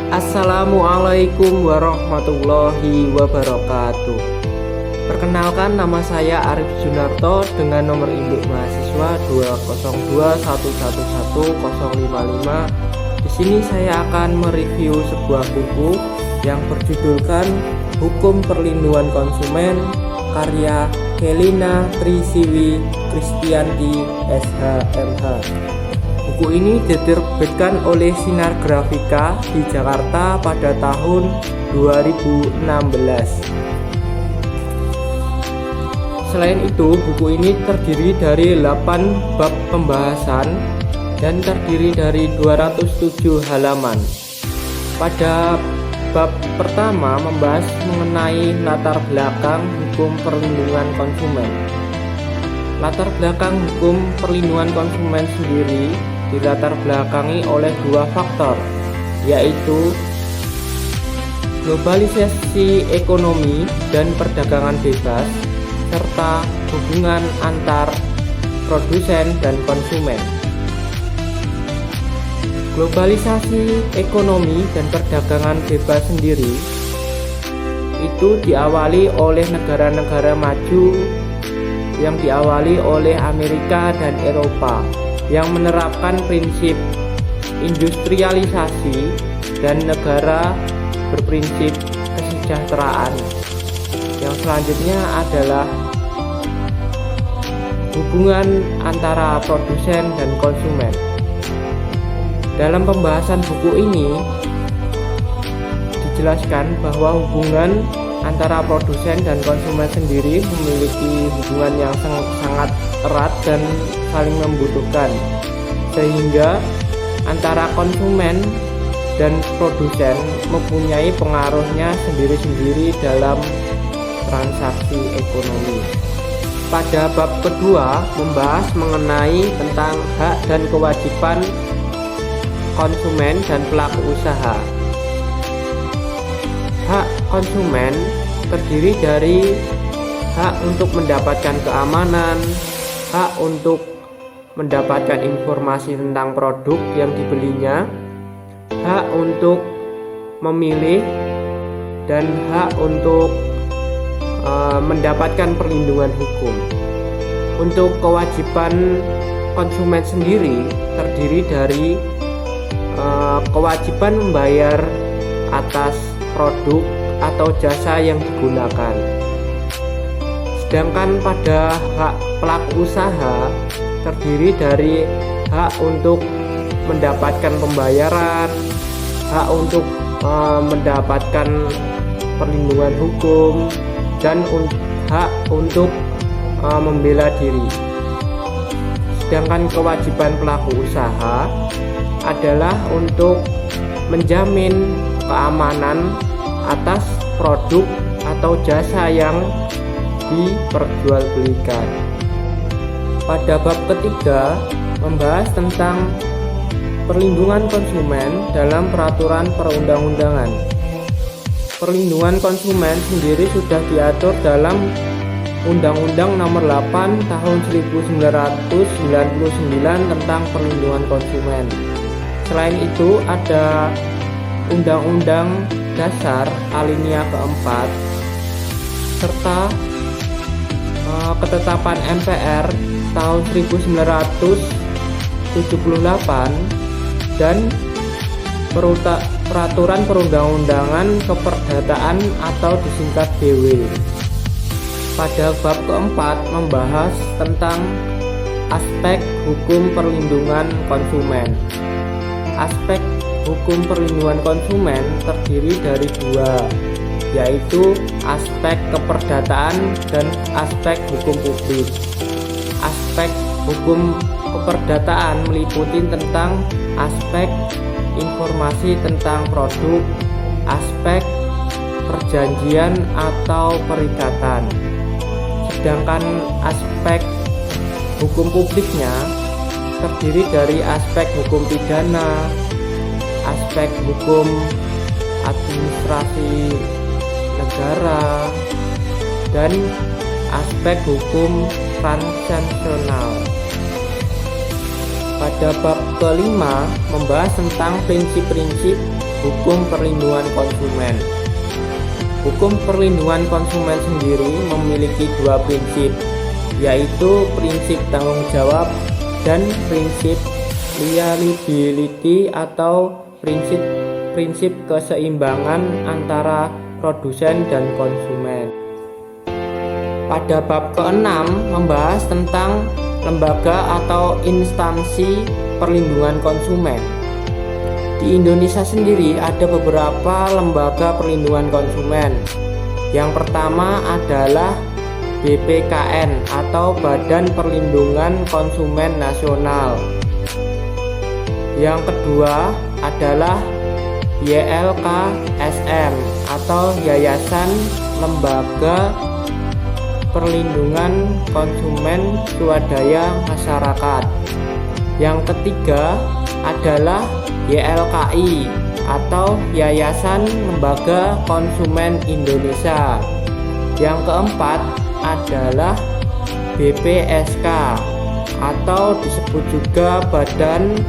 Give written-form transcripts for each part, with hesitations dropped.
Assalamualaikum warahmatullahi wabarakatuh. Perkenalkan, nama saya Arif Junarto dengan nomor induk mahasiswa 202111055. Di sini saya akan mereview sebuah buku yang berjudulkan Hukum Perlindungan Konsumen karya Helena Trisiwi Kristianti SHMH. Buku ini diterbitkan oleh Sinar Grafika di Jakarta pada tahun 2016. Selain itu, buku ini terdiri dari 8 bab pembahasan dan terdiri dari 207 halaman. Pada bab pertama membahas mengenai latar belakang hukum perlindungan konsumen. Latar belakang hukum perlindungan konsumen sendiri dilatar belakangi oleh 2 faktor, yaitu globalisasi ekonomi dan perdagangan bebas, serta hubungan antar produsen dan konsumen. Globalisasi ekonomi dan perdagangan bebas sendiri itu diawali oleh negara-negara maju yang diawali oleh Amerika dan Eropa yang menerapkan prinsip industrialisasi dan negara berprinsip kesejahteraan. Yang selanjutnya adalah hubungan antara produsen dan konsumen. Dalam pembahasan buku ini dijelaskan bahwa hubungan antara produsen dan konsumen sendiri memiliki hubungan yang sangat erat dan saling membutuhkan, sehingga antara konsumen dan produsen mempunyai pengaruhnya sendiri-sendiri dalam transaksi ekonomi. Pada bab kedua membahas mengenai tentang hak dan kewajiban konsumen dan pelaku usaha. Hak konsumen terdiri dari hak untuk mendapatkan keamanan, hak untuk mendapatkan informasi tentang produk yang dibelinya, hak untuk memilih, dan hak untuk mendapatkan perlindungan hukum. Untuk kewajiban konsumen sendiri terdiri dari kewajiban membayar atas produk atau jasa yang digunakan. Sedangkan pada hak pelaku usaha terdiri dari hak untuk mendapatkan pembayaran, hak untuk mendapatkan perlindungan hukum, dan hak untuk membela diri. Sedangkan kewajiban pelaku usaha adalah untuk menjamin keamanan atas produk atau jasa yang diperjualbelikan. Pada bab ketiga membahas tentang perlindungan konsumen dalam peraturan perundang-undangan. Perlindungan konsumen sendiri sudah diatur dalam Undang-Undang Nomor 8 Tahun 1999 tentang perlindungan konsumen. Selain itu ada Undang-Undang Dasar Alinea keempat serta ketetapan MPR tahun 1978 dan peraturan perundang-undangan keperdataan atau disingkat DW. Pada bab keempat membahas tentang aspek hukum perlindungan konsumen. Aspek hukum perlindungan konsumen terdiri dari 2, yaitu aspek keperdataan dan aspek hukum publik. Aspek hukum keperdataan meliputi tentang aspek informasi tentang produk, aspek perjanjian atau perikatan. Sedangkan aspek hukum publiknya terdiri dari aspek hukum pidana, aspek hukum administrasi negara, dan aspek hukum transaksional. Pada bab kelima membahas tentang prinsip-prinsip Hukum perlindungan konsumen. Hukum perlindungan konsumen sendiri memiliki dua prinsip, yaitu prinsip tanggung jawab dan prinsip liability atau prinsip keseimbangan antara produsen dan konsumen. Pada bab ke-6 membahas tentang lembaga atau instansi perlindungan konsumen. Di Indonesia sendiri ada beberapa lembaga perlindungan konsumen. Yang pertama adalah BPKN atau Badan Perlindungan Konsumen Nasional. Yang kedua adalah YLKSM atau Yayasan Lembaga Perlindungan Konsumen Swadaya Masyarakat. Yang ketiga adalah YLKI atau Yayasan Lembaga Konsumen Indonesia. Yang keempat adalah BPSK atau disebut juga Badan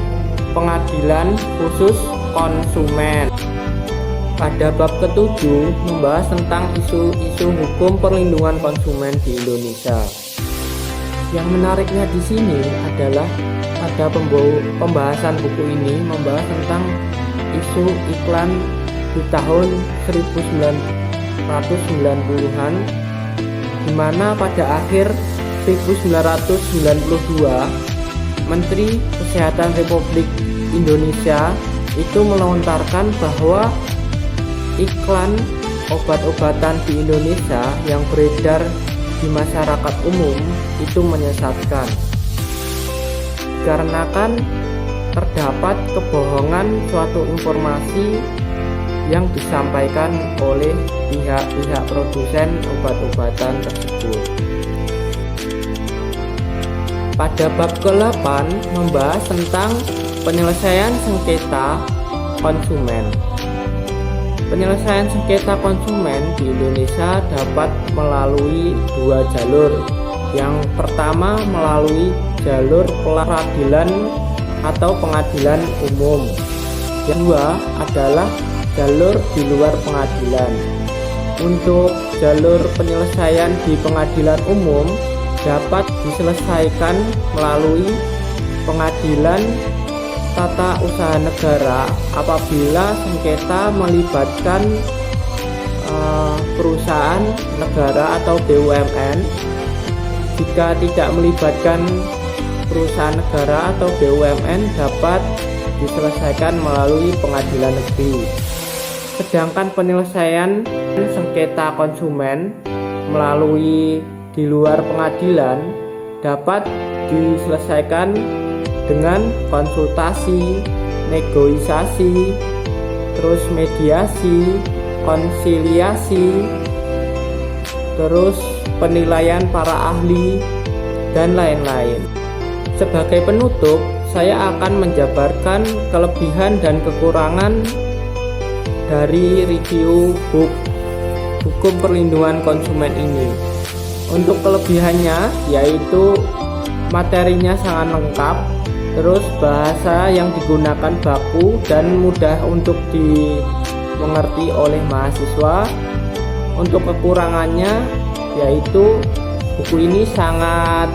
Pengadilan Khusus Konsumen. Pada bab ke-7 membahas tentang isu-isu hukum perlindungan konsumen di Indonesia. Yang menariknya di sini adalah pada pembahasan buku ini membahas tentang isu iklan di tahun 1990-an, di mana pada akhir 1992 Menteri Kesehatan Republik Indonesia itu melontarkan bahwa iklan obat-obatan di Indonesia yang beredar di masyarakat umum itu menyesatkan, karena kan terdapat kebohongan suatu informasi yang disampaikan oleh pihak-pihak produsen obat-obatan tersebut. Pada bab ke-8 membahas tentang penyelesaian sengketa konsumen. Penyelesaian sengketa konsumen di Indonesia dapat melalui dua jalur. Yang pertama melalui jalur peradilan atau pengadilan umum. Yang kedua adalah jalur di luar pengadilan. Untuk jalur penyelesaian di pengadilan umum dapat diselesaikan melalui pengadilan tata usaha negara apabila sengketa melibatkan perusahaan negara atau BUMN. Jika tidak melibatkan perusahaan negara atau BUMN dapat diselesaikan melalui pengadilan negeri. Sedangkan penyelesaian sengketa konsumen melalui di luar pengadilan dapat diselesaikan dengan konsultasi, negosiasi, terus mediasi, konsiliasi, terus penilaian para ahli, dan lain-lain. Sebagai penutup, saya akan menjabarkan kelebihan dan kekurangan dari review hukum perlindungan konsumen ini. Untuk kelebihannya yaitu materinya sangat lengkap, terus bahasa yang digunakan baku dan mudah untuk dimengerti oleh mahasiswa. Untuk kekurangannya yaitu buku ini sangat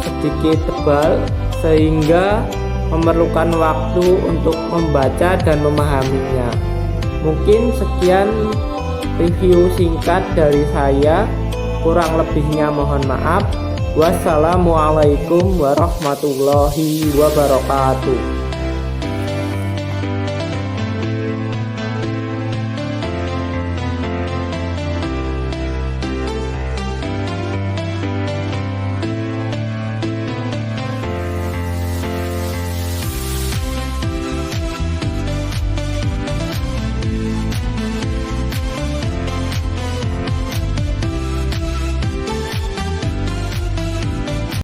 sedikit tebal sehingga memerlukan waktu untuk membaca dan memahaminya. Mungkin sekian review singkat dari saya, kurang lebihnya mohon maaf. Wassalamualaikum warahmatullahi wabarakatuh.